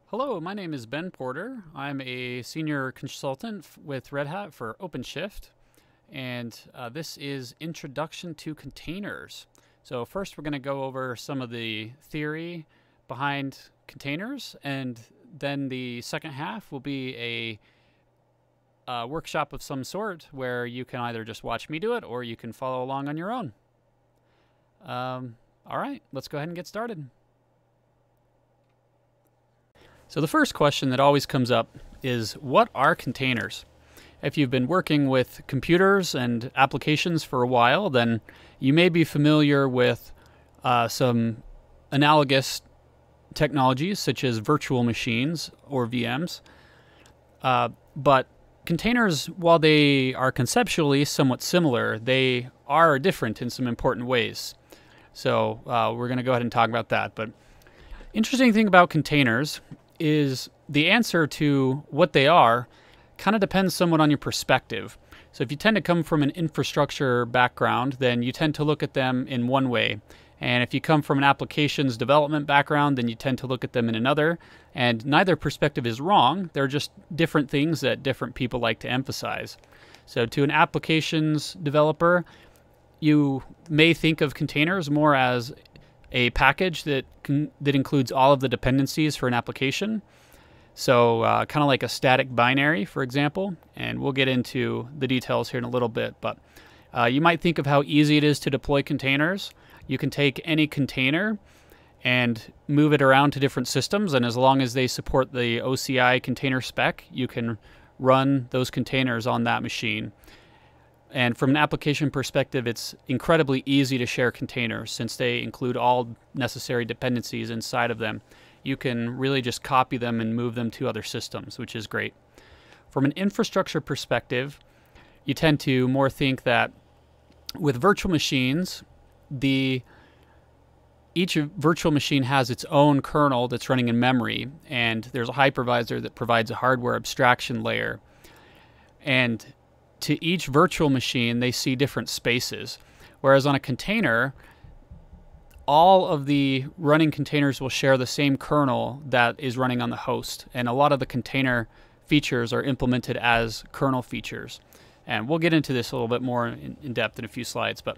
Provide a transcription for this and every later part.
Hello, my name is Ben Porter. I'm a senior consultant with Red Hat for OpenShift, and this is Introduction to Containers. So first we're going to go over some of the theory behind containers, and then the second half will be a workshop of some sort where you can either just watch me do it or you can follow along on your own. All right, let's go ahead and get started. So the first question that always comes up is, what are containers? If you've been working with computers and applications for a while, then you may be familiar with some analogous technologies such as virtual machines or VMs. But containers, while they are conceptually somewhat similar, they are different in some important ways. So we're going to go ahead and talk about that. But interesting thing about containers is the answer to what they are kind of depends somewhat on your perspective. So if you tend to come from an infrastructure background, then you tend to look at them in one way. And if you come from an applications development background, then you tend to look at them in another. And neither perspective is wrong. They're just different things that different people like to emphasize. So to an applications developer, you may think of containers more as a package that includes all of the dependencies for an application. So kind of like a static binary, for example, and we'll get into the details here in a little bit. But you might think of how easy it is to deploy containers. You can take any container and move it around to different systems, and as long as they support the OCI container spec, you can run those containers on that machine. And from an application perspective, it's incredibly easy to share containers since they include all necessary dependencies inside of them. You can really just copy them and move them to other systems, which is great. From an infrastructure perspective, you tend to more think that with virtual machines, each virtual machine has its own kernel that's running in memory, and there's a hypervisor that provides a hardware abstraction layer. And to each virtual machine, they see different spaces. Whereas on a container, all of the running containers will share the same kernel that is running on the host. And a lot of the container features are implemented as kernel features. And we'll get into this a little bit more in depth in a few slides. But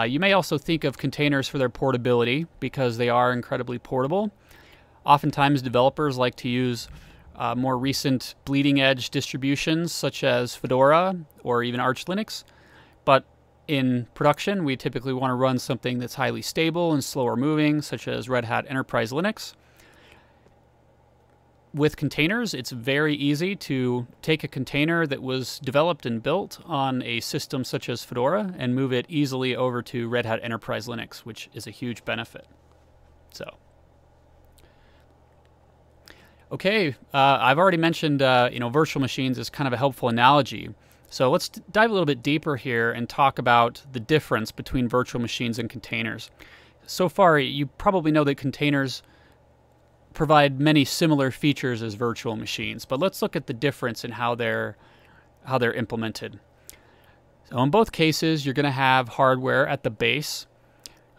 you may also think of containers for their portability because they are incredibly portable. Oftentimes, developers like to use more recent bleeding edge distributions such as Fedora or even Arch Linux. But in production, we typically want to run something that's highly stable and slower moving, such as Red Hat Enterprise Linux. With containers, it's very easy to take a container that was developed and built on a system such as Fedora and move it easily over to Red Hat Enterprise Linux, which is a huge benefit. Okay, I've already mentioned virtual machines is kind of a helpful analogy. So let's dive a little bit deeper here and talk about the difference between virtual machines and containers. So far, you probably know that containers provide many similar features as virtual machines, but let's look at the difference in how they're implemented. So in both cases, you're going to have hardware at the base.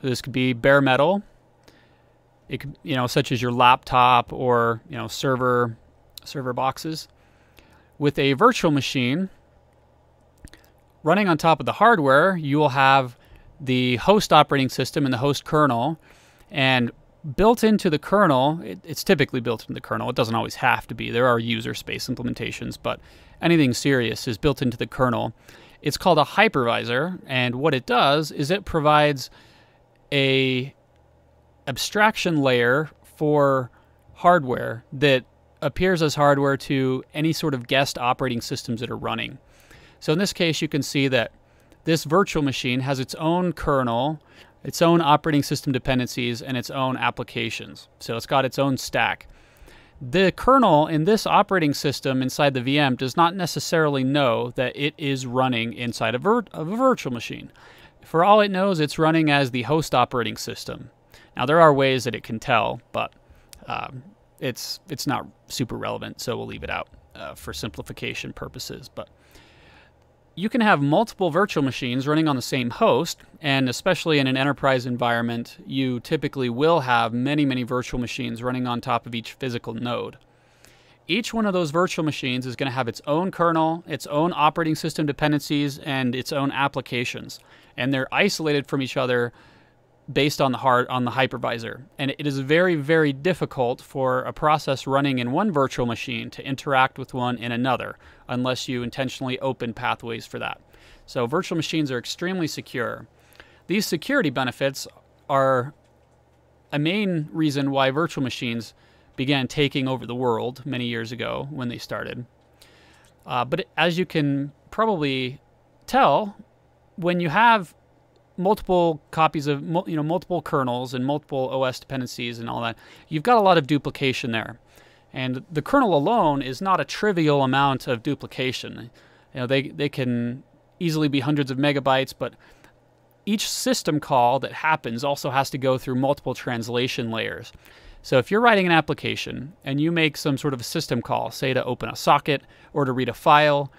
This could be bare metal. It could, such as your laptop or server boxes. With a virtual machine running on top of the hardware, you will have the host operating system and the host kernel, and built into the kernel, it's typically built into the kernel. It doesn't always have to be. There are user space implementations, but anything serious is built into the kernel. It's called a hypervisor, and what it does is it provides a abstraction layer for hardware that appears as hardware to any sort of guest operating systems that are running. So in this case, you can see that this virtual machine has its own kernel, its own operating system dependencies, and its own applications. So it's got its own stack. The kernel in this operating system inside the VM does not necessarily know that it is running inside of a virtual machine. For all it knows, it's running as the host operating system. Now, there are ways that it can tell, but it's not super relevant, so we'll leave it out for simplification purposes. But you can have multiple virtual machines running on the same host, and especially in an enterprise environment, you typically will have many, many virtual machines running on top of each physical node. Each one of those virtual machines is going to have its own kernel, its own operating system dependencies, and its own applications. And they're isolated from each other based on the hypervisor. And it is very, very difficult for a process running in one virtual machine to interact with one in another, unless you intentionally open pathways for that. So virtual machines are extremely secure. These security benefits are a main reason why virtual machines began taking over the world many years ago when they started. But as you can probably tell, when you have multiple copies of multiple kernels and multiple OS dependencies and all that, you've got a lot of duplication there. And the kernel alone is not a trivial amount of duplication. They can easily be hundreds of megabytes, but each system call that happens also has to go through multiple translation layers. So if you're writing an application and you make some sort of a system call, say to open a socket or to read a file,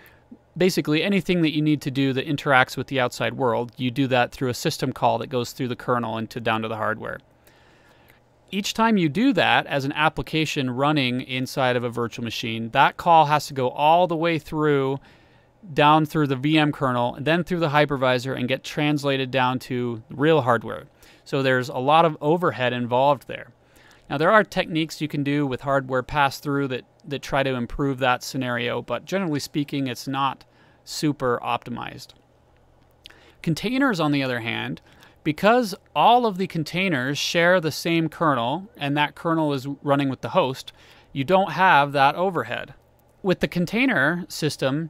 basically anything that you need to do that interacts with the outside world, you do that through a system call that goes through the kernel and down to the hardware. Each time you do that as an application running inside of a virtual machine, that call has to go all the way through, down through the VM kernel, and then through the hypervisor and get translated down to real hardware. So there's a lot of overhead involved there. Now there are techniques you can do with hardware pass-through that try to improve that scenario, but generally speaking, it's not super optimized. Containers, on the other hand, because all of the containers share the same kernel and that kernel is running with the host, you don't have that overhead. With the container system,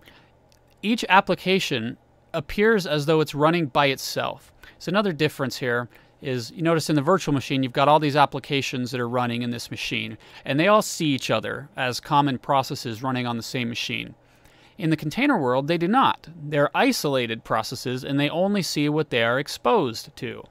each application appears as though it's running by itself. So another difference here is, you notice in the virtual machine, you've got all these applications that are running in this machine, and they all see each other as common processes running on the same machine. In the container world, they do not. They're isolated processes, and they only see what they are exposed to.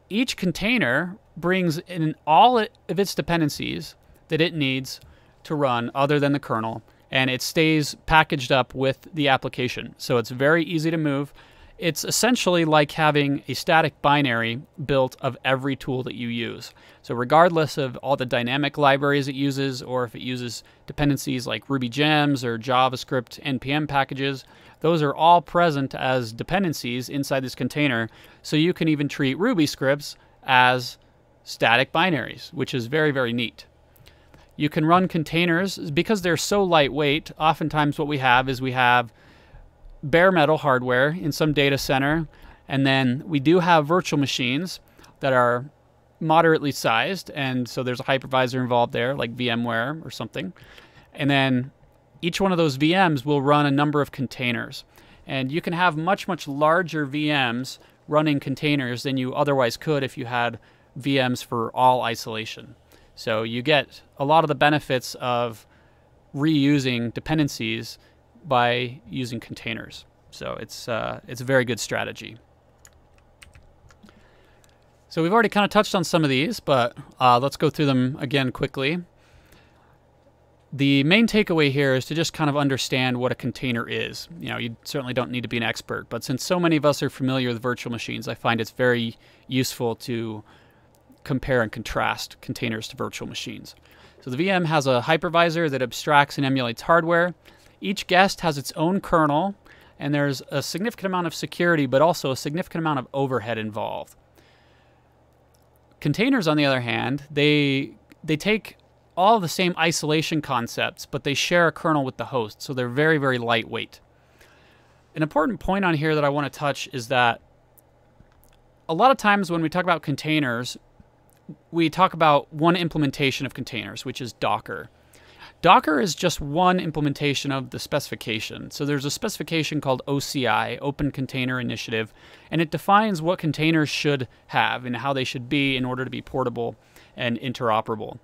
Each container brings in all of its dependencies that it needs to run other than the kernel, and it stays packaged up with the application. So it's very easy to move. It's essentially like having a static binary built of every tool that you use. So regardless of all the dynamic libraries it uses, or if it uses dependencies like Ruby gems or JavaScript NPM packages, those are all present as dependencies inside this container. So you can even treat Ruby scripts as static binaries, which is very, very neat. You can run containers because they're so lightweight. Oftentimes what we have bare metal hardware in some data center, and then we do have virtual machines that are moderately sized, and so there's a hypervisor involved there, like VMware or something. And then each one of those VMs will run a number of containers. And you can have much, much larger VMs running containers than you otherwise could if you had VMs for all isolation. So you get a lot of the benefits of reusing dependencies by using containers. So it's a very good strategy. So we've already kind of touched on some of these, but let's go through them again quickly. The main takeaway here is to just kind of understand what a container is. You certainly don't need to be an expert, but since so many of us are familiar with virtual machines, I find it's very useful to compare and contrast containers to virtual machines. So the VM has a hypervisor that abstracts and emulates hardware. Each guest has its own kernel, and there's a significant amount of security, but also a significant amount of overhead involved. Containers, on the other hand, they take all the same isolation concepts, but they share a kernel with the host, so they're very, very lightweight. An important point on here that I want to touch is that a lot of times when we talk about containers, we talk about one implementation of containers, which is Docker. Docker is just one implementation of the specification. So there's a specification called OCI, Open Container Initiative, and it defines what containers should have and how they should be in order to be portable and interoperable.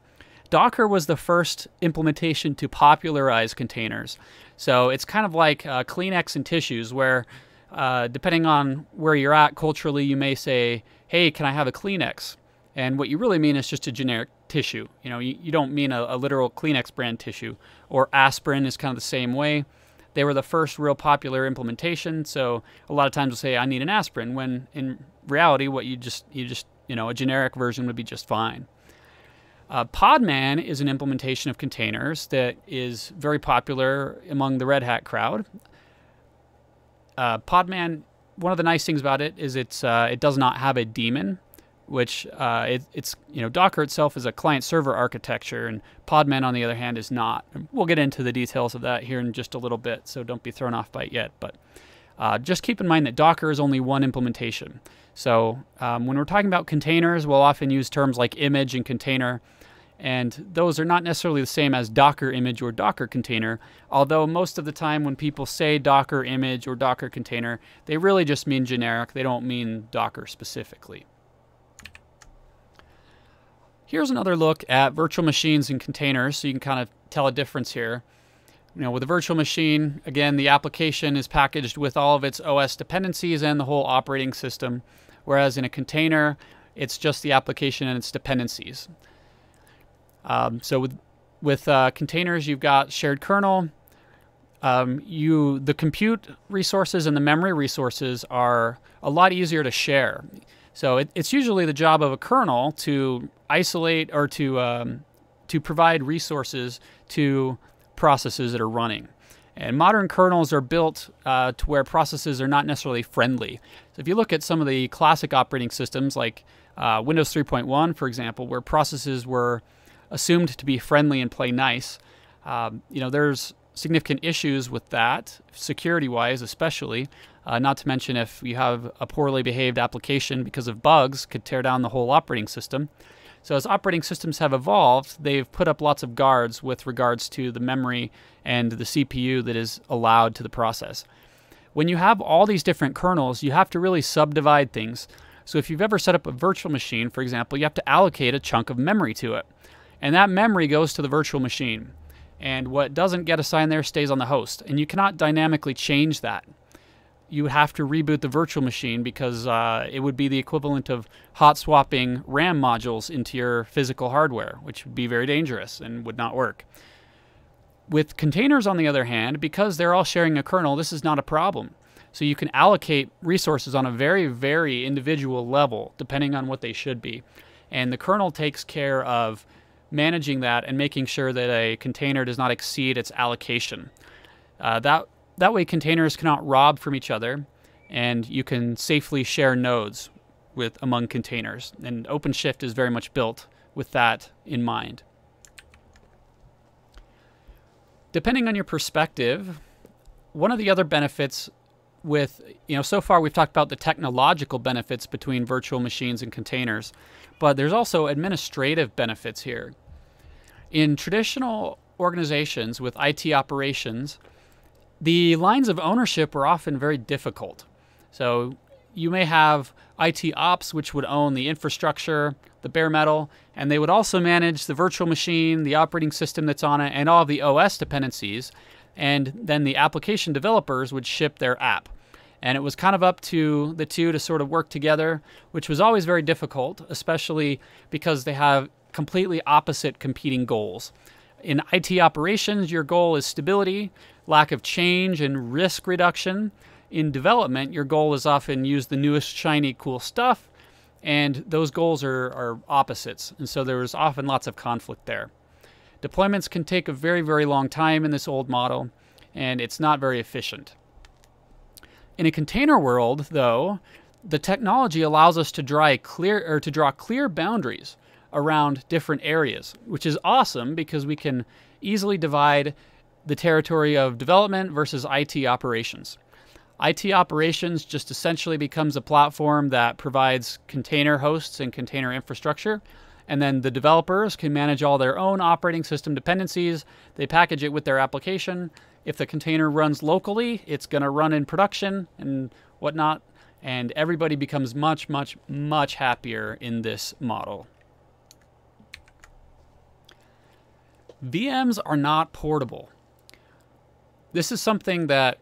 Docker was the first implementation to popularize containers. So it's kind of like Kleenex and tissues, where depending on where you're at culturally, you may say, hey, can I have a Kleenex? And what you really mean is just a generic tissue. You don't mean a literal Kleenex brand tissue. Or aspirin is kind of the same way. They were the first real popular implementation. So a lot of times we'll say, I need an aspirin, when in reality, what you just a generic version would be just fine. Podman is an implementation of containers that is very popular among the Red Hat crowd. Podman, one of the nice things about it is it does not have a daemon, which it's Docker itself is a client-server architecture, and Podman on the other hand is not. We'll get into the details of that here in just a little bit, so don't be thrown off by it yet. But just keep in mind that Docker is only one implementation. So when we're talking about containers, we'll often use terms like image and container, and those are not necessarily the same as Docker image or Docker container, although most of the time when people say Docker image or Docker container, they really just mean generic. They don't mean Docker specifically. Here's another look at virtual machines and containers, so you can kind of tell a difference here. With a virtual machine, again, the application is packaged with all of its OS dependencies and the whole operating system, whereas in a container, it's just the application and its dependencies. So with containers, you've got shared kernel. The compute resources and the memory resources are a lot easier to share. So it's usually the job of a kernel to isolate or to provide resources to processes that are running. And modern kernels are built to where processes are not necessarily friendly. So if you look at some of the classic operating systems like Windows 3.1, for example, where processes were assumed to be friendly and play nice, there's significant issues with that, security-wise especially, not to mention if you have a poorly behaved application because of bugs, could tear down the whole operating system. So as operating systems have evolved, they've put up lots of guards with regards to the memory and the CPU that is allowed to the process. When you have all these different kernels, you have to really subdivide things. So if you've ever set up a virtual machine, for example, you have to allocate a chunk of memory to it. And that memory goes to the virtual machine. And what doesn't get assigned there stays on the host. And you cannot dynamically change that. You have to reboot the virtual machine because it would be the equivalent of hot swapping RAM modules into your physical hardware, which would be very dangerous and would not work. With containers, on the other hand, because they're all sharing a kernel, this is not a problem. So you can allocate resources on a very, very individual level, depending on what they should be. And the kernel takes care of managing that and making sure that a container does not exceed its allocation. That way containers cannot rob from each other, and you can safely share nodes among containers. And OpenShift is very much built with that in mind. Depending on your perspective, one of the other benefits so far we've talked about the technological benefits between virtual machines and containers, but there's also administrative benefits here. In traditional organizations with IT operations, the lines of ownership are often very difficult. So you may have IT ops, which would own the infrastructure, the bare metal, and they would also manage the virtual machine, the operating system that's on it, and all of the OS dependencies. And then the application developers would ship their app. And it was kind of up to the two to sort of work together, which was always very difficult, especially because they have completely opposite competing goals. In IT operations, your goal is stability, lack of change, and risk reduction. In development, your goal is often use the newest, shiny, cool stuff, and those goals are opposites, and so there was often lots of conflict there. Deployments can take a very, very long time in this old model, and it's not very efficient. In a container world, though, the technology allows us to draw clear boundaries around different areas, which is awesome because we can easily divide the territory of development versus IT operations. IT operations just essentially becomes a platform that provides container hosts and container infrastructure, and then the developers can manage all their own operating system dependencies. They package it with their application. If the container runs locally, it's going to run in production and whatnot, and everybody becomes much, much, much happier in this model. VMs are not portable. This is something that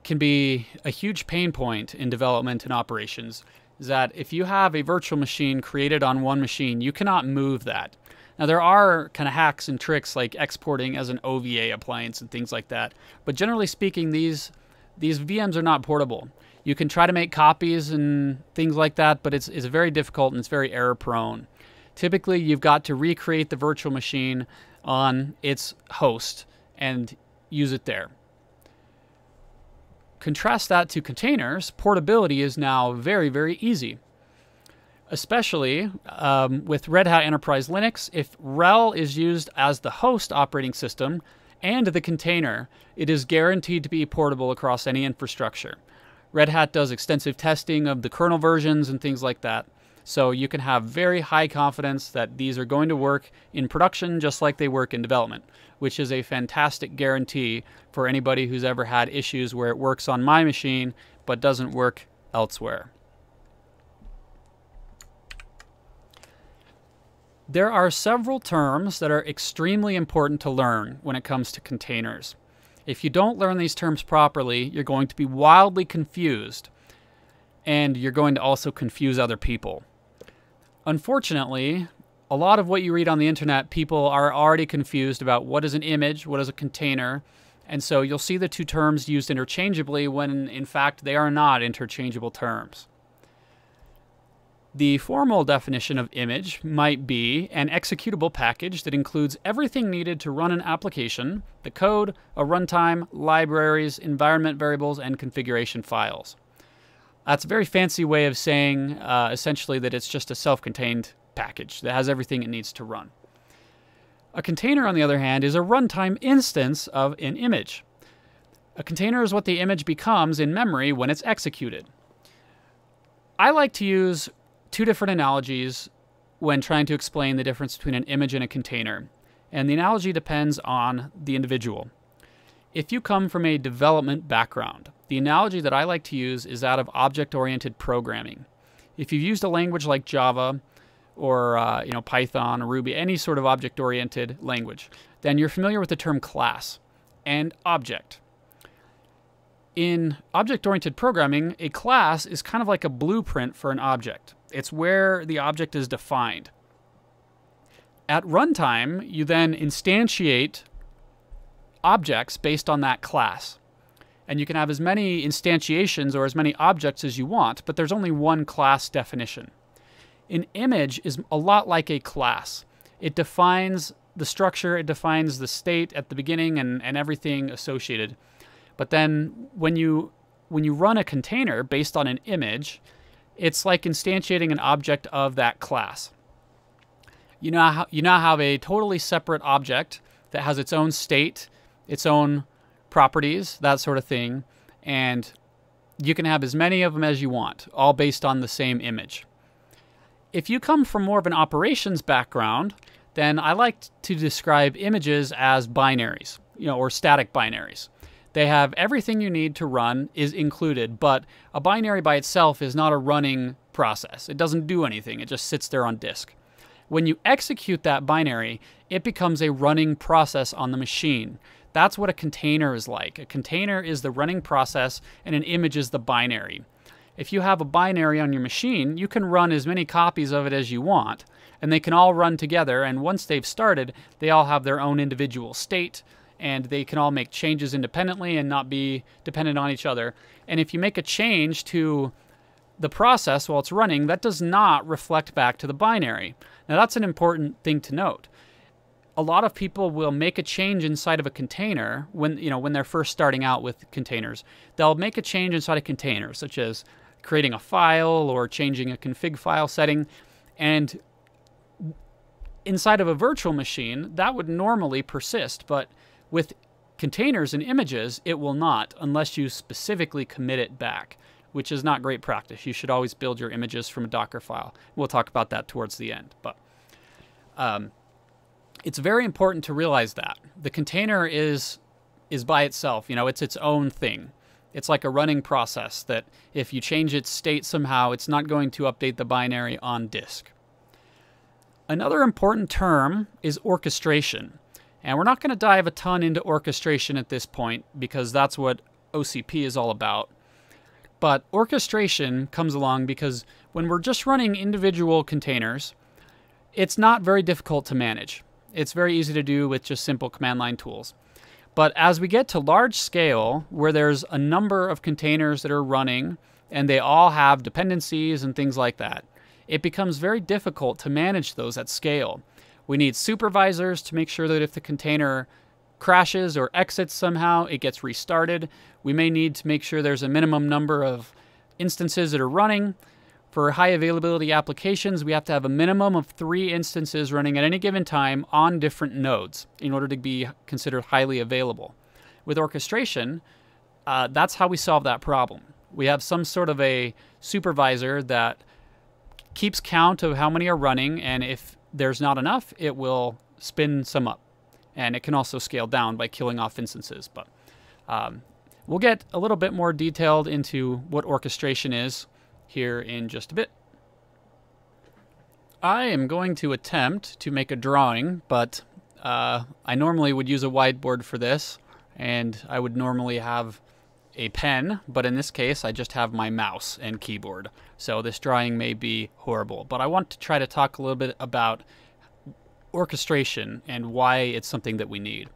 can be a huge pain point in development and operations, is that if you have a virtual machine created on one machine, you cannot move that. Now, there are kind of hacks and tricks like exporting as an OVA appliance and things like that. But generally speaking, these VMs are not portable. You can try to make copies and things like that, but it's very difficult and it's very error prone. Typically, you've got to recreate the virtual machine on its host and use it there. Contrast that to containers. Portability is now very, very easy. Especially with Red Hat Enterprise Linux, if RHEL is used as the host operating system and the container, it is guaranteed to be portable across any infrastructure. Red Hat does extensive testing of the kernel versions and things like that, so you can have very high confidence that these are going to work in production just like they work in development, which is a fantastic guarantee for anybody who's ever had issues where it works on my machine but doesn't work elsewhere. There are several terms that are extremely important to learn when it comes to containers. If you don't learn these terms properly, you're going to be wildly confused, and you're going to also confuse other people. Unfortunately, a lot of what you read on the internet, people are already confused about what is an image, what is a container, and so you'll see the two terms used interchangeably when in fact they are not interchangeable terms. The formal definition of image might be an executable package that includes everything needed to run an application: the code, a runtime, libraries, environment variables, and configuration files. That's a very fancy way of saying essentially that it's just a self-contained package that has everything it needs to run. A container, on the other hand, is a runtime instance of an image. A container is what the image becomes in memory when it's executed. I like to use two different analogies when trying to explain the difference between an image and a container, and the analogy depends on the individual. If you come from a development background, the analogy that I like to use is that of object-oriented programming. If you've used a language like Java or Python or Ruby, any sort of object-oriented language, then you're familiar with the term class and object. In object-oriented programming, a class is kind of like a blueprint for an object. It's where the object is defined. At runtime, you then instantiate objects based on that class. And you can have as many instantiations or as many objects as you want, but there's only one class definition. An image is a lot like a class. It defines the structure, it defines the state at the beginning and everything associated. But then when you run a container based on an image, it's like instantiating an object of that class. You now have a totally separate object that has its own state, its own properties, that sort of thing, and you can have as many of them as you want, all based on the same image. If you come from more of an operations background, then I like to describe images as binaries, or static binaries. They have everything you need to run is included, but a binary by itself is not a running process. It doesn't do anything. It just sits there on disk. When you execute that binary, it becomes a running process on the machine. That's what a container is like. A container is the running process, and an image is the binary. If you have a binary on your machine, you can run as many copies of it as you want, and they can all run together, and once they've started, they all have their own individual state, and they can all make changes independently and not be dependent on each other. And if you make a change to the process while it's running, that does not reflect back to the binary. Now that's an important thing to note. A lot of people will make a change inside of a container when they're first starting out with containers. They'll make a change inside a container, such as creating a file or changing a config file setting, and inside of a virtual machine, that would normally persist, but with containers and images, it will not unless you specifically commit it back, which is not great practice. You should always build your images from a Dockerfile. We'll talk about that towards the end, but it's very important to realize that the container is by itself. It's its own thing. It's like a running process that if you change its state somehow, it's not going to update the binary on disk. Another important term is orchestration. And we're not going to dive a ton into orchestration at this point because that's what OCP is all about. But orchestration comes along because when we're just running individual containers, it's not very difficult to manage. It's very easy to do with just simple command line tools. But as we get to large scale, where there's a number of containers that are running and they all have dependencies and things like that, it becomes very difficult to manage those at scale. We need supervisors to make sure that if the container crashes or exits somehow, it gets restarted. We may need to make sure there's a minimum number of instances that are running. For high availability applications, we have to have a minimum of 3 instances running at any given time on different nodes in order to be considered highly available. With orchestration, that's how we solve that problem. We have some sort of a supervisor that keeps count of how many are running, and if there's not enough, it will spin some up. And it can also scale down by killing off instances. But we'll get a little bit more detailed into what orchestration is here in just a bit. I am going to attempt to make a drawing, but I normally would use a whiteboard for this, and I would normally have a pen, but in this case I just have my mouse and keyboard. So this drawing may be horrible, but I want to try to talk a little bit about orchestration and why it's something that we need.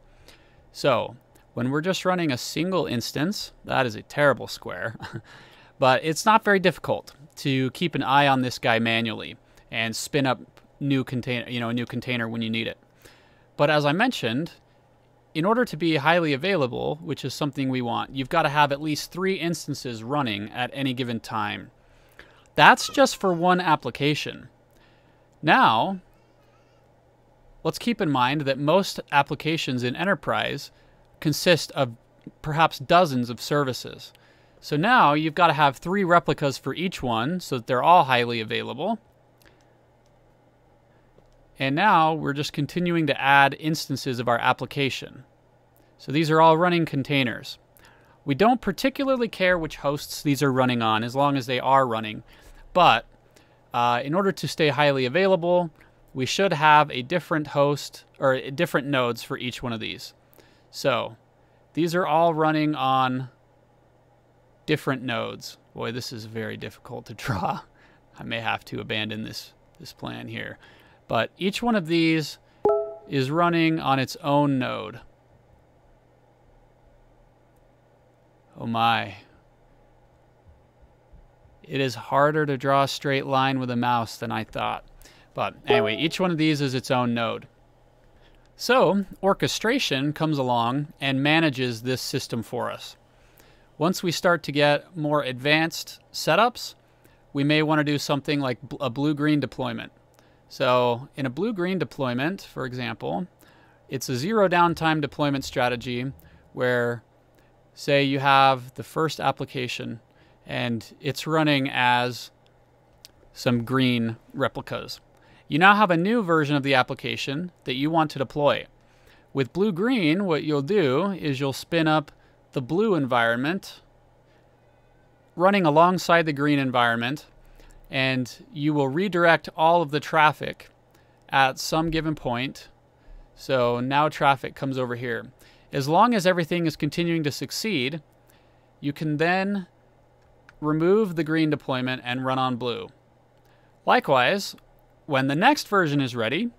So when we're just running a single instance, that is a terrible square, but it's not very difficult to keep an eye on this guy manually and spin up a new container when you need it. But as I mentioned, in order to be highly available, which is something we want, you've got to have at least 3 instances running at any given time. That's just for one application. Now, let's keep in mind that most applications in enterprise consist of perhaps dozens of services. So now you've got to have 3 replicas for each one so that they're all highly available. And now we're just continuing to add instances of our application. So these are all running containers. We don't particularly care which hosts these are running on as long as they are running. But in order to stay highly available, we should have a different host or different nodes for each one of these. So these are all running on different nodes. Boy, this is very difficult to draw. I may have to abandon this plan here. But each one of these is running on its own node. Oh my. It is harder to draw a straight line with a mouse than I thought. But anyway, each one of these is its own node. So orchestration comes along and manages this system for us. Once we start to get more advanced setups, we may want to do something like a blue-green deployment. So in a blue-green deployment, for example, it's a zero downtime deployment strategy where, say you have the first application and it's running as some green replicas. You now have a new version of the application that you want to deploy. With blue-green, what you'll do is you'll spin up the blue environment running alongside the green environment, and you will redirect all of the traffic at some given point. So now traffic comes over here. As long as everything is continuing to succeed, you can then remove the green deployment and run on blue. Likewise, when the next version is ready,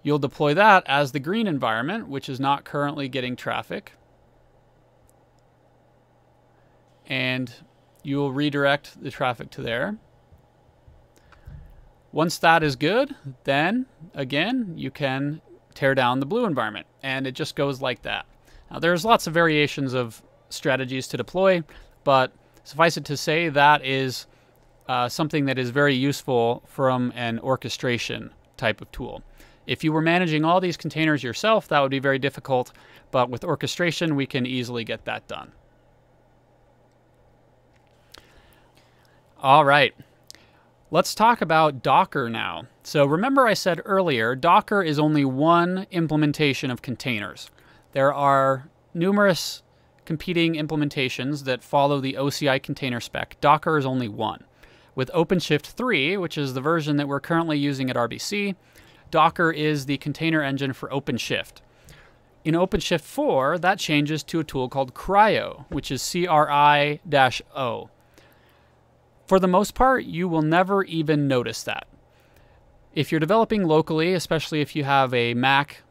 you'll deploy that as the green environment, which is not currently getting traffic. And you will redirect the traffic to there. Once that is good, then again, you can tear down the blue environment, and it just goes like that. Now, there's lots of variations of strategies to deploy, but suffice it to say that is something that is very useful from an orchestration type of tool. If you were managing all these containers yourself, that would be very difficult, but with orchestration, we can easily get that done. All right, let's talk about Docker now. So remember I said earlier, Docker is only one implementation of containers. There are numerous competing implementations that follow the OCI container spec. Docker is only one. With OpenShift 3, which is the version that we're currently using at RBC, Docker is the container engine for OpenShift. In OpenShift 4, that changes to a tool called CRI-O, which is CRI-O. For the most part, you will never even notice that. If you're developing locally, especially if you have a Mac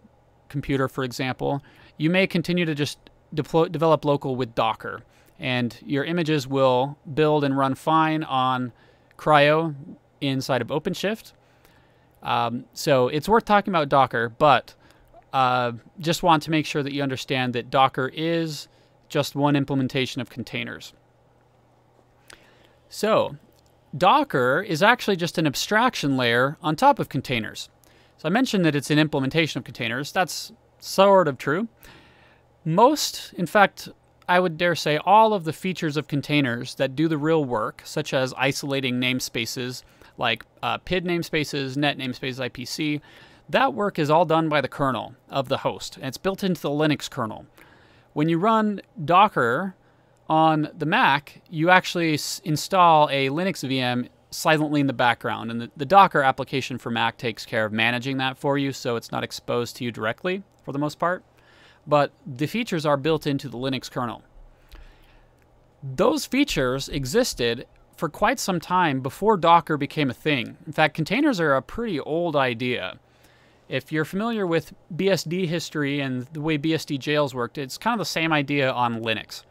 computer, for example, you may continue to just develop local with Docker, and your images will build and run fine on Cryo inside of OpenShift. So it's worth talking about Docker, but just want to make sure that you understand that Docker is just one implementation of containers. So Docker is actually just an abstraction layer on top of containers. So I mentioned that it's an implementation of containers. That's sort of true. Most, in fact, I would dare say all of the features of containers that do the real work, such as isolating namespaces like PID namespaces, net namespaces, IPC, that work is all done by the kernel of the host, and it's built into the Linux kernel. When you run Docker on the Mac, you actually install a Linux VM silently in the background, and the Docker application for Mac takes care of managing that for you, so it's not exposed to you directly for the most part. But the features are built into the Linux kernel. Those features existed for quite some time before Docker became a thing. In fact, containers are a pretty old idea. If you're familiar with BSD history and the way BSD jails worked, it's kind of the same idea on Linux.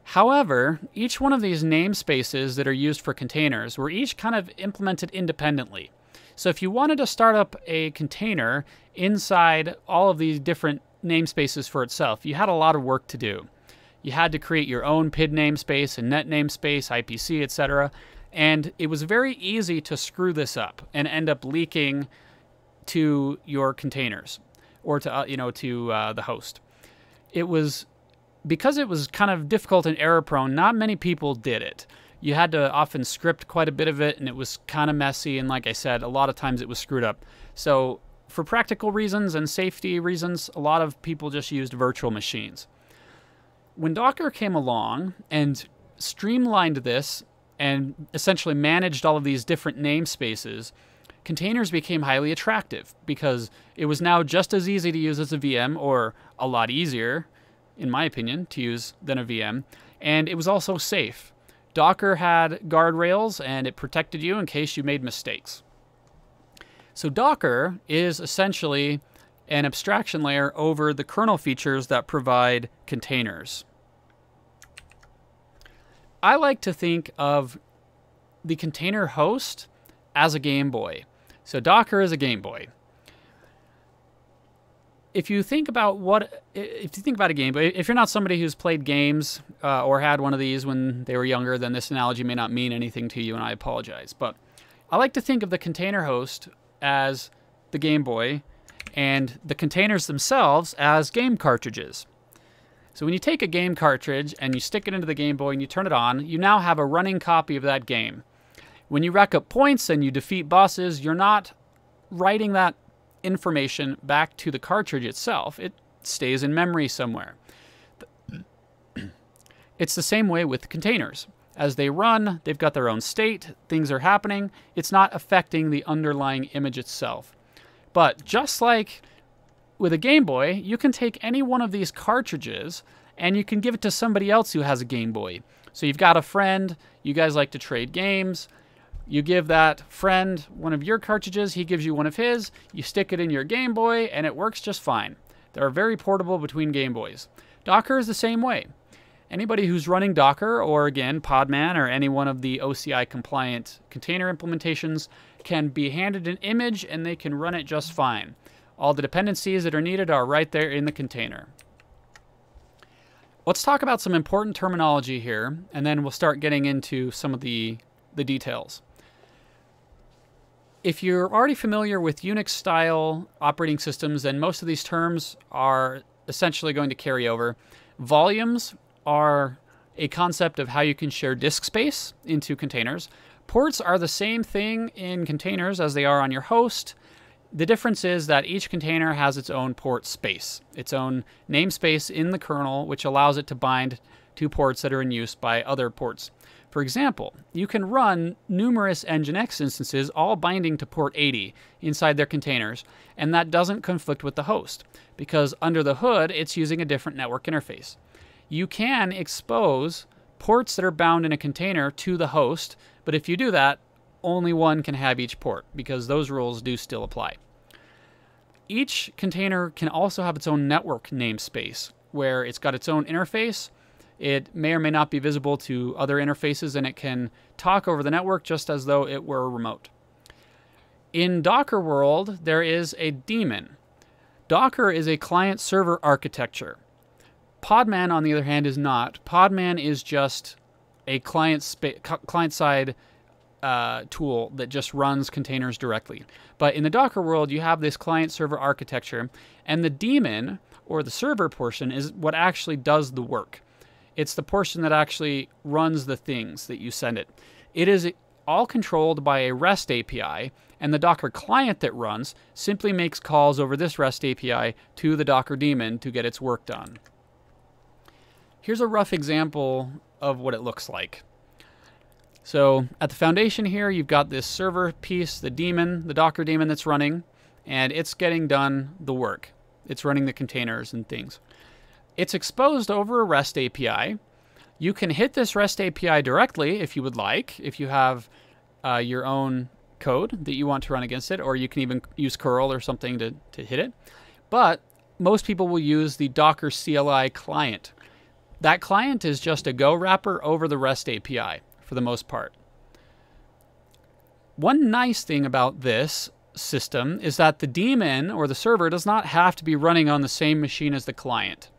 However, each one of these namespaces that are used for containers were each kind of implemented independently. So if you wanted to start up a container inside all of these different namespaces for itself, you had a lot of work to do. You had to create your own PID namespace and net namespace, IPC, etc. And it was very easy to screw this up and end up leaking to your containers or to the host. It was because it was kind of difficult and error prone. Not many people did it. You had to often script quite a bit of it, and it was kind of messy. And like I said, a lot of times it was screwed up. So for practical reasons and safety reasons, a lot of people just used virtual machines. When Docker came along and streamlined this and essentially managed all of these different namespaces, containers became highly attractive because it was now just as easy to use as a VM, or a lot easier, in my opinion, to use than a VM, and it was also safe. Docker had guardrails and it protected you in case you made mistakes. So Docker is essentially an abstraction layer over the kernel features that provide containers. I like to think of the container host as a Game Boy. So Docker is a Game Boy. If you think about a Game Boy, if you're not somebody who's played games or had one of these when they were younger, then this analogy may not mean anything to you, and I apologize. But I like to think of the container host as the Game Boy, and the containers themselves as game cartridges. So when you take a game cartridge and you stick it into the Game Boy and you turn it on, you now have a running copy of that game. When you rack up points and you defeat bosses, you're not writing that information back to the cartridge itself. It stays in memory somewhere. It's the same way with containers. As they run, they've got their own state, things are happening, it's not affecting the underlying image itself. But just like with a Game Boy, you can take any one of these cartridges and you can give it to somebody else who has a Game Boy. So you've got a friend, you guys like to trade games, you give that friend one of your cartridges, he gives you one of his, you stick it in your Game Boy, and it works just fine. They're very portable between Game Boys. Docker is the same way. Anybody who's running Docker, or again, Podman, or any one of the OCI-compliant container implementations can be handed an image and they can run it just fine. All the dependencies that are needed are right there in the container. Let's talk about some important terminology here, and then we'll start getting into some of the details. If you're already familiar with Unix-style operating systems, then most of these terms are essentially going to carry over. Volumes are a concept of how you can share disk space into containers. Ports are the same thing in containers as they are on your host. The difference is that each container has its own port space, its own namespace in the kernel, which allows it to bind to ports that are in use by other ports. For example, you can run numerous Nginx instances all binding to port 80 inside their containers, and that doesn't conflict with the host, because under the hood, it's using a different network interface. You can expose ports that are bound in a container to the host, but if you do that, only one can have each port, because those rules do still apply. Each container can also have its own network namespace, where it's got its own interface. It may or may not be visible to other interfaces, and it can talk over the network just as though it were remote. In Docker world, there is a daemon. Docker is a client-server architecture. Podman, on the other hand, is not. Podman is just a client-side tool that just runs containers directly. But in the Docker world, you have this client-server architecture, and the daemon, or the server portion, is what actually does the work. It's the portion that actually runs the things that you send it. It is all controlled by a REST API, and the Docker client that runs simply makes calls over this REST API to the Docker daemon to get its work done. Here's a rough example of what it looks like. So at the foundation here, you've got this server piece, the daemon, the Docker daemon that's running, and it's getting done the work. It's running the containers and things. It's exposed over a REST API. You can hit this REST API directly if you would like, if you have your own code that you want to run against it, or you can even use curl or something to hit it. But most people will use the Docker CLI client. That client is just a Go wrapper over the REST API for the most part. One nice thing about this system is that the daemon, or the server, does not have to be running on the same machine as the client.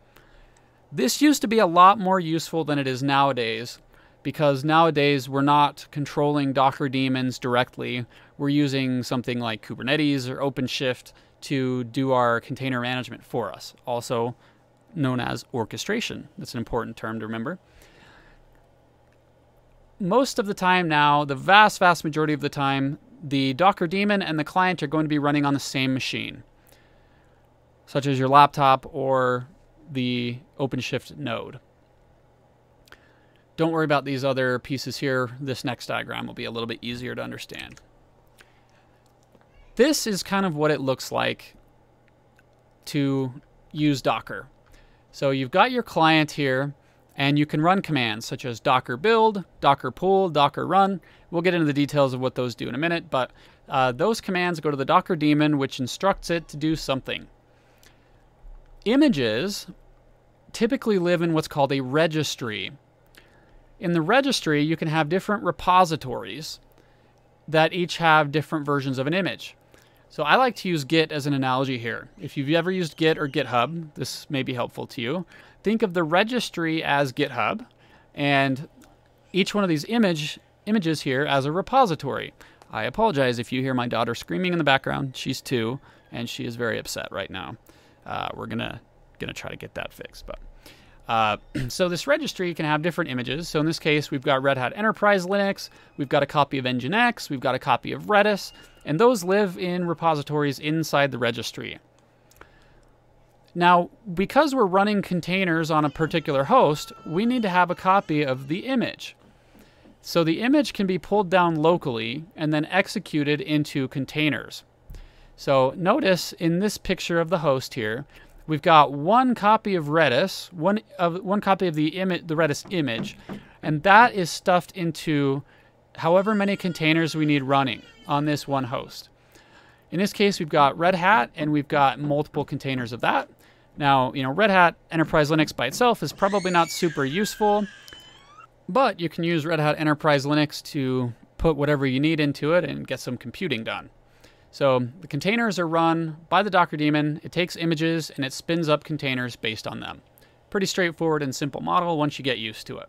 This used to be a lot more useful than it is nowadays, because nowadays we're not controlling Docker daemons directly. We're using something like Kubernetes or OpenShift to do our container management for us, also known as orchestration. That's an important term to remember. Most of the time now, the vast majority of the time, the Docker daemon and the client are going to be running on the same machine, such as your laptop or the OpenShift node. Don't worry about these other pieces here. This next diagram will be a little bit easier to understand. This is kind of what it looks like to use Docker. So you've got your client here, and you can run commands such as docker build, docker pull, docker run. We'll get into the details of what those do in a minute, but those commands go to the Docker daemon, which instructs it to do something. Images typically live in what's called a registry. In the registry, you can have different repositories that each have different versions of an image. So I like to use Git as an analogy here. If you've ever used Git or GitHub, this may be helpful to you. Think of the registry as GitHub, and each one of these images here as a repository. I apologize if you hear my daughter screaming in the background. She's 2, and she is very upset right now. We're gonna try to get that fixed. But so this registry can have different images. So in this case, we've got Red Hat Enterprise Linux, we've got a copy of Nginx, we've got a copy of Redis, and those live in repositories inside the registry. Now, because we're running containers on a particular host, we need to have a copy of the image. So the image can be pulled down locally and then executed into containers. So notice in this picture of the host here, we've got one copy of Redis, one copy of the Redis image, and that is stuffed into however many containers we need running on this one host. In this case, we've got Red Hat, and we've got multiple containers of that. Now, Red Hat Enterprise Linux by itself is probably not super useful, but you can use Red Hat Enterprise Linux to put whatever you need into it and get some computing done. So the containers are run by the Docker daemon. It takes images and it spins up containers based on them. Pretty straightforward and simple model once you get used to it.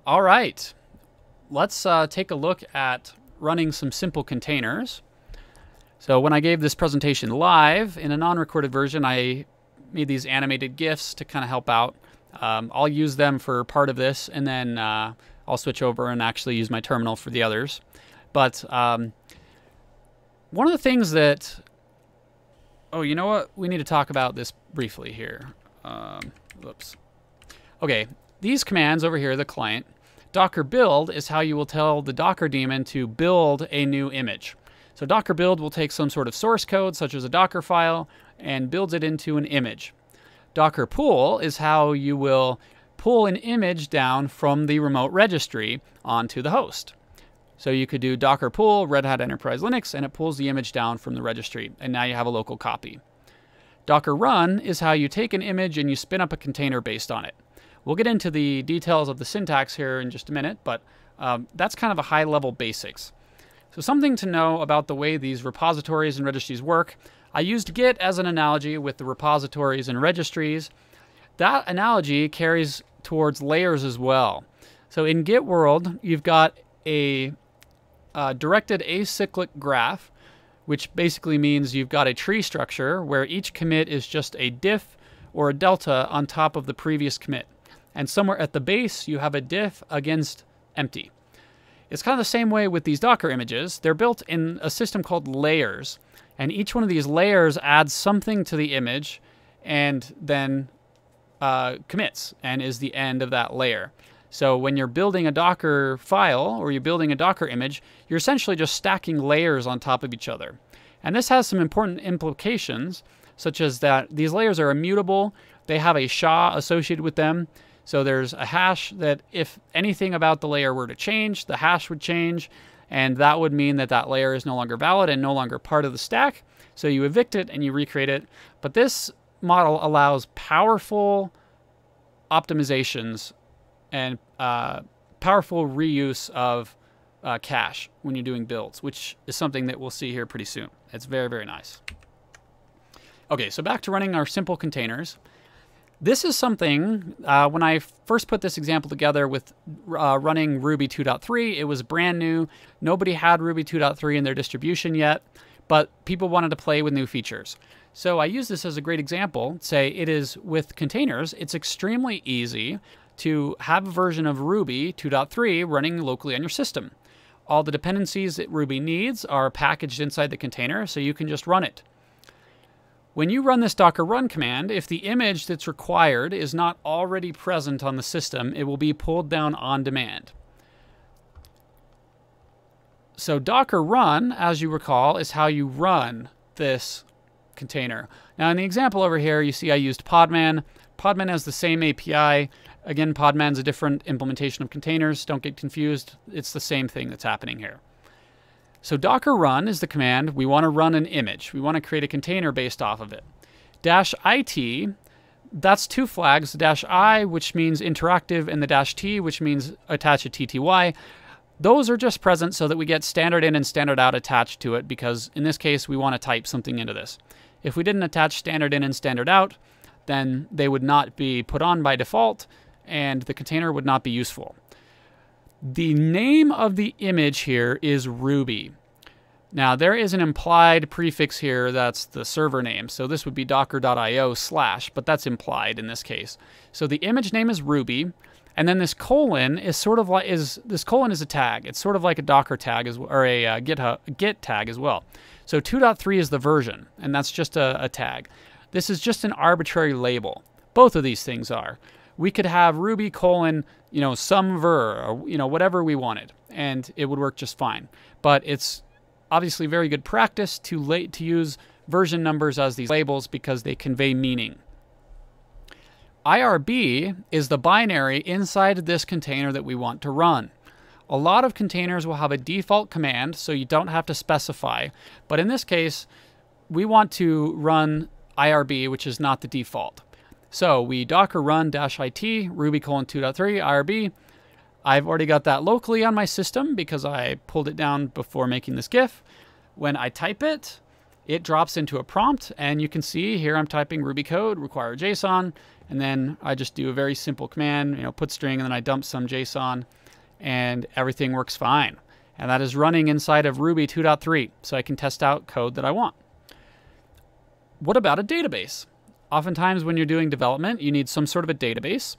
All right, let's take a look at running some simple containers. So when I gave this presentation live in a non-recorded version, I made these animated GIFs to kind of help out. I'll use them for part of this, and then I'll switch over and actually use my terminal for the others. But one of the things that, oh, you know what? We need to talk about this briefly here. Whoops. Okay, these commands over here, the client, docker build is how you will tell the Docker daemon to build a new image. So docker build will take some sort of source code, such as a Dockerfile, and builds it into an image. Docker pull is how you will pull an image down from the remote registry onto the host. So you could do Docker pull Red Hat Enterprise Linux, and it pulls the image down from the registry, and now you have a local copy. Docker run is how you take an image and you spin up a container based on it. We'll get into the details of the syntax here in just a minute, but that's kind of a high-level basics. So something to know about the way these repositories and registries work. I used Git as an analogy with the repositories and registries. That analogy carries towards layers as well. So in Git world, you've got a directed acyclic graph, which basically means you've got a tree structure where each commit is just a diff or a delta on top of the previous commit. And somewhere at the base, you have a diff against empty. It's kind of the same way with these Docker images. They're built in a system called layers, and each one of these layers adds something to the image and then commits and is the end of that layer. So when you're building a Docker file or you're building a Docker image, you're essentially just stacking layers on top of each other. And this has some important implications, such as that these layers are immutable. They have a SHA associated with them. So there's a hash that if anything about the layer were to change, the hash would change, and that would mean that that layer is no longer valid and no longer part of the stack. So you evict it and you recreate it. But this model allows powerful optimizations and powerful reuse of cache when you're doing builds, which is something that we'll see here pretty soon. It's very, very nice. Okay, so back to running our simple containers. This is something, when I first put this example together with running Ruby 2.3, it was brand new. Nobody had Ruby 2.3 in their distribution yet, but people wanted to play with new features. So I use this as a great example. Say it is with containers, it's extremely easy to have a version of Ruby 2.3 running locally on your system. All the dependencies that Ruby needs are packaged inside the container, so you can just run it. When you run this Docker run command, if the image that's required is not already present on the system, it will be pulled down on demand. So Docker run, as you recall, is how you run this container. Now in the example over here, you see I used Podman. Podman has the same API. Again, Podman's a different implementation of containers. Don't get confused. It's the same thing that's happening here. So Docker run is the command. We want to run an image. We want to create a container based off of it. -it, that's two flags. The -i, which means interactive, and the -t, which means attach a TTY. Those are just present so that we get standard in and standard out attached to it, because in this case, we want to type something into this. If we didn't attach standard in and standard out, then they would not be put on by default, and the container would not be useful. The name of the image here is Ruby. Now there is an implied prefix here that's the server name. So this would be docker.io/, but that's implied in this case. So the image name is Ruby, and then this colon is sort of like this colon is a tag. It's sort of like a Docker tag or a Git tag as well. So 2.3 is the version, and that's just a tag. This is just an arbitrary label. Both of these things are. We could have Ruby : some ver, or whatever we wanted, and it would work just fine. But it's obviously very good practice to use version numbers as these labels because they convey meaning. IRB is the binary inside this container that we want to run. A lot of containers will have a default command, so you don't have to specify. But in this case, we want to run IRB, which is not the default. So we docker run -it ruby : 2.3 IRB. I've already got that locally on my system because I pulled it down before making this GIF. When I type it, it drops into a prompt, and you can see here I'm typing Ruby code, require JSON, and then I just do a very simple command, put string, and then I dump some JSON, and everything works fine. And that is running inside of Ruby 2.3, so I can test out code that I want. What about a database? Oftentimes when you're doing development, you need some sort of a database.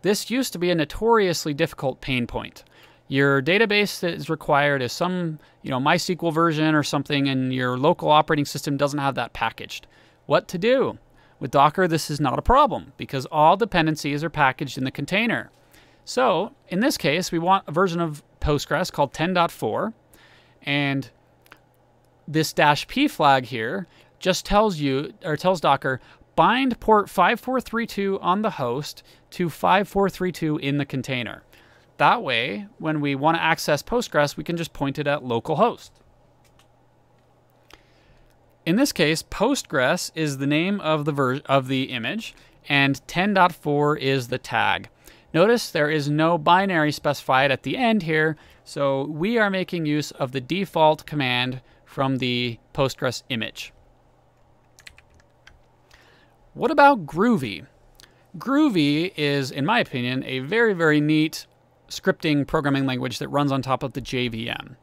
This used to be a notoriously difficult pain point. Your database that is required is some, MySQL version or something, and your local operating system doesn't have that packaged. What to do? With Docker, this is not a problem because all dependencies are packaged in the container. So in this case, we want a version of Postgres called 10.4, and this -p flag here just tells Docker, bind port 5432 on the host to 5432 in the container. That way, when we want to access Postgres, we can just point it at localhost. In this case, Postgres is the name of the image, and 10.4 is the tag. Notice there is no binary specified at the end here, so we are making use of the default command from the Postgres image. What about Groovy? Groovy is, in my opinion, a very, very neat scripting programming language that runs on top of the JVM.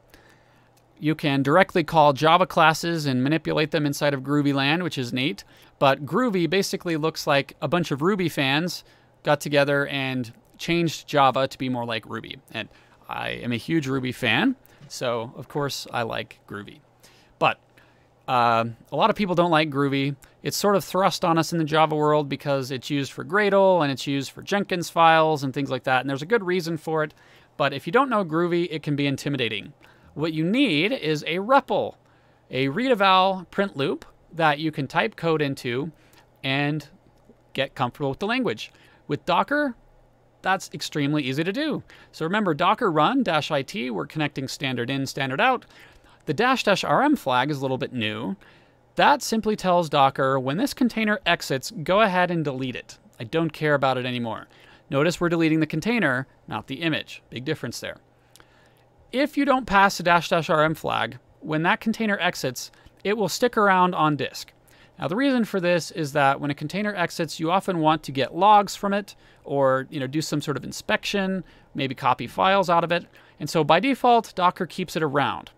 You can directly call Java classes and manipulate them inside of Groovy land, which is neat. But Groovy basically looks like a bunch of Ruby fans got together and changed Java to be more like Ruby. And I am a huge Ruby fan, so of course I like Groovy. But a lot of people don't like Groovy. It's sort of thrust on us in the Java world because it's used for Gradle and it's used for Jenkins files and things like that. And there's a good reason for it. But if you don't know Groovy, it can be intimidating. What you need is a REPL, a read-eval print loop that you can type code into and get comfortable with the language. With Docker, that's extremely easy to do. So remember, Docker run -it, we're connecting standard in, standard out. The --rm flag is a little bit new. That simply tells Docker when this container exits, go ahead and delete it. I don't care about it anymore. Notice we're deleting the container, not the image. Big difference there. If you don't pass the --rm flag, when that container exits, it will stick around on disk. Now the reason for this is that when a container exits, you often want to get logs from it or do some sort of inspection, maybe copy files out of it. And so by default, Docker keeps it around.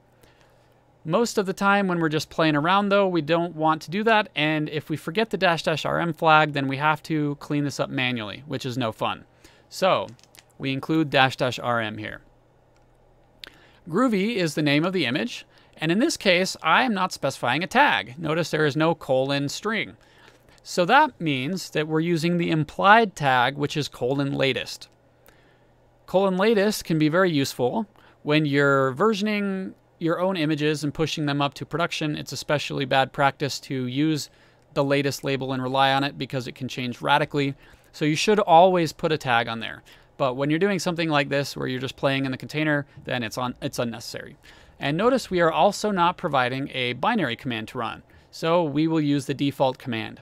Most of the time when we're just playing around though, we don't want to do that. And if we forget the --rm flag, then we have to clean this up manually, which is no fun. So we include --rm here. Groovy is the name of the image. And in this case, I am not specifying a tag. Notice there is no :string. So that means that we're using the implied tag, which is :latest. :latest can be very useful when you're versioning your own images and pushing them up to production. It's especially bad practice to use the latest label and rely on it because it can change radically. So you should always put a tag on there. But when you're doing something like this, where you're just playing in the container, then it's unnecessary. And notice we are also not providing a binary command to run. So we will use the default command.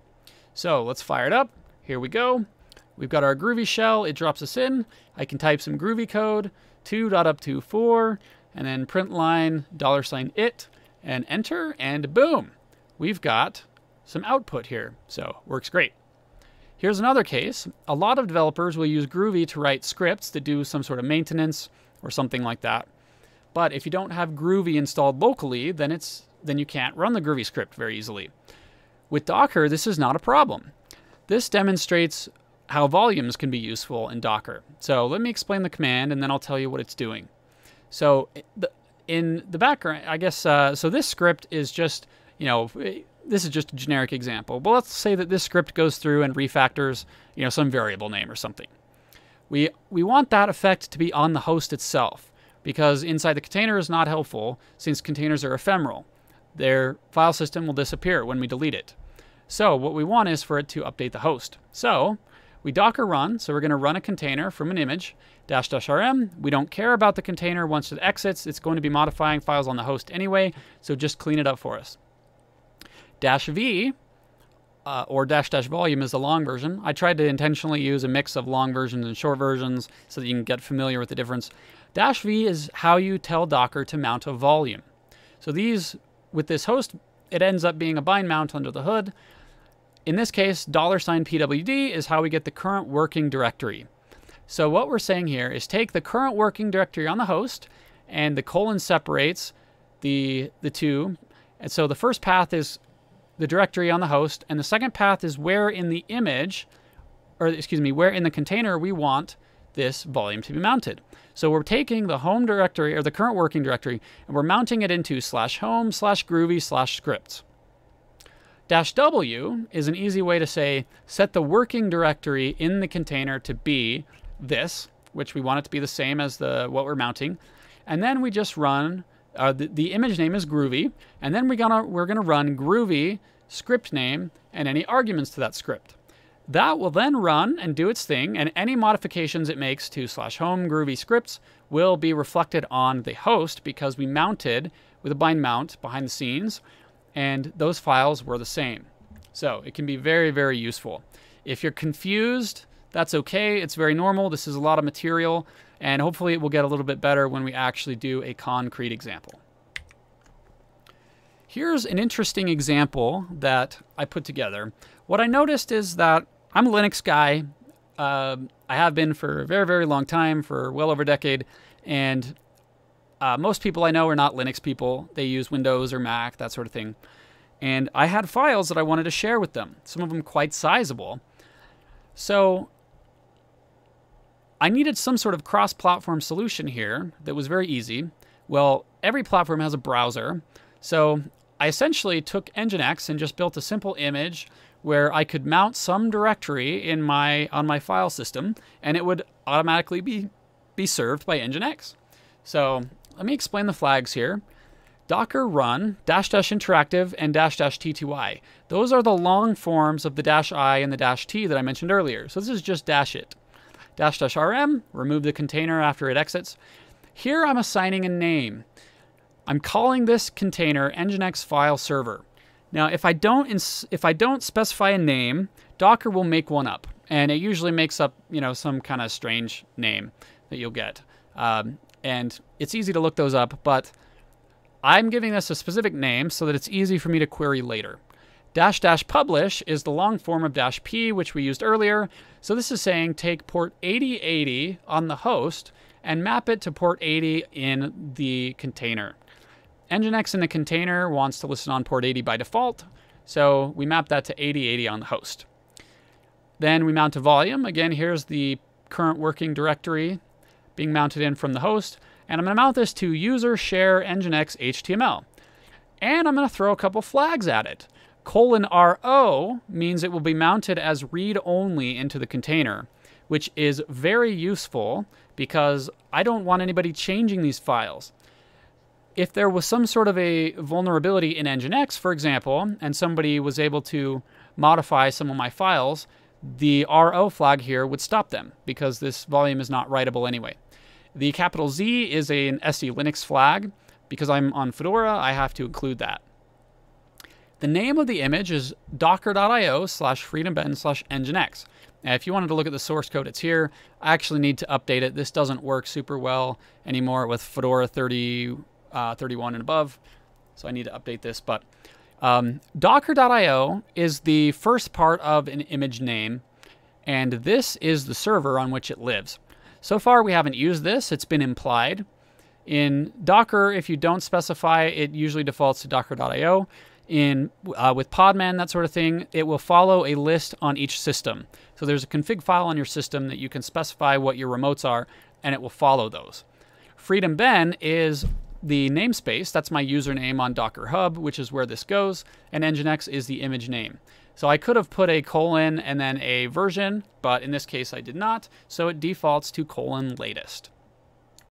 So let's fire it up. Here we go. We've got our Groovy shell. It drops us in. I can type some Groovy code, 2.up24, and then print line $it, and enter, and boom. We've got some output here. So works great. Here's another case. A lot of developers will use Groovy to write scripts that do some sort of maintenance or something like that. But if you don't have Groovy installed locally, then you can't run the Groovy script very easily. With Docker, this is not a problem. This demonstrates how volumes can be useful in Docker. So let me explain the command, and then I'll tell you what it's doing. So in the background, I guess, so this script is just, this is just a generic example. But let's say that this script goes through and refactors, some variable name or something. We want that effect to be on the host itself, because inside the container is not helpful since containers are ephemeral. Their file system will disappear when we delete it. So what we want is for it to update the host. So we Docker run, so we're going to run a container from an image, --rm. We don't care about the container once it exits. It's going to be modifying files on the host anyway, so just clean it up for us. -v, or --volume is the long version. I tried to intentionally use a mix of long versions and short versions so that you can get familiar with the difference. -v is how you tell Docker to mount a volume. So with this host, it ends up being a bind mount under the hood. In this case, $pwd is how we get the current working directory. So what we're saying here is take the current working directory on the host, and the colon separates the two. And so the first path is the directory on the host, and the second path is where in the image, or excuse me, where in the container we want this volume to be mounted. So we're taking the home directory, or the current working directory, and we're mounting it into /home/groovy/scripts. -w is an easy way to say, set the working directory in the container to be this, which we want it to be the same as what we're mounting. And then we just run, the image name is Groovy, and then we're gonna run Groovy script name and any arguments to that script. That will then run and do its thing, and any modifications it makes to /home groovy scripts will be reflected on the host because we mounted with a bind mount behind the scenes, and those files were the same. So it can be very, very useful. If you're confused, that's okay. It's very normal. This is a lot of material, and hopefully it will get a little bit better when we actually do a concrete example. Here's an interesting example that I put together. What I noticed is that I'm a Linux guy. I have been for a very, very long time, for well over a decade, and most people I know are not Linux people. They use Windows or Mac, that sort of thing. And I had files that I wanted to share with them, some of them quite sizable. So I needed some sort of cross-platform solution here that was very easy. Well, every platform has a browser, so I essentially took Nginx and just built a simple image where I could mount some directory in on my file system, and it would automatically be served by Nginx. So let me explain the flags here. Docker run --interactive and --t2i. Those are the long forms of the -i and the -t that I mentioned earlier. So this is just -it. --rm, remove the container after it exits. Here I'm assigning a name. I'm calling this container Nginx file server. Now, if I don't specify a name, Docker will make one up, and it usually makes up, some kind of strange name that you'll get. And it's easy to look those up, but I'm giving this a specific name so that it's easy for me to query later. --publish is the long form of -p, which we used earlier. So this is saying take port 8080 on the host and map it to port 80 in the container. Nginx in the container wants to listen on port 80 by default, so we map that to 8080 on the host. Then we mount a volume. Again, here's the current working directory being mounted in from the host, and I'm going to mount this to user share Nginx HTML. And I'm going to throw a couple flags at it. :RO means it will be mounted as read-only into the container, which is very useful because I don't want anybody changing these files. If there was some sort of a vulnerability in Nginx, for example, and somebody was able to modify some of my files, the RO flag here would stop them because this volume is not writable anyway. The $Z is an SE Linux flag. Because I'm on Fedora, I have to include that. The name of the image is docker.io/freedomben/nginx. Now, if you wanted to look at the source code, it's here. I actually need to update it. This doesn't work super well anymore with Fedora 31 and above, so I need to update this. But docker.io is the first part of an image name, and this is the server on which it lives. So far, we haven't used this. It's been implied. In Docker, if you don't specify, it usually defaults to docker.io. With Podman, that sort of thing, it will follow a list on each system. So there's a config file on your system that you can specify what your remotes are, and it will follow those. FreedomBen is the namespace. That's my username on Docker Hub, which is where this goes, and Nginx is the image name. So I could have put a colon and then a version, but in this case I did not, so it defaults to :latest.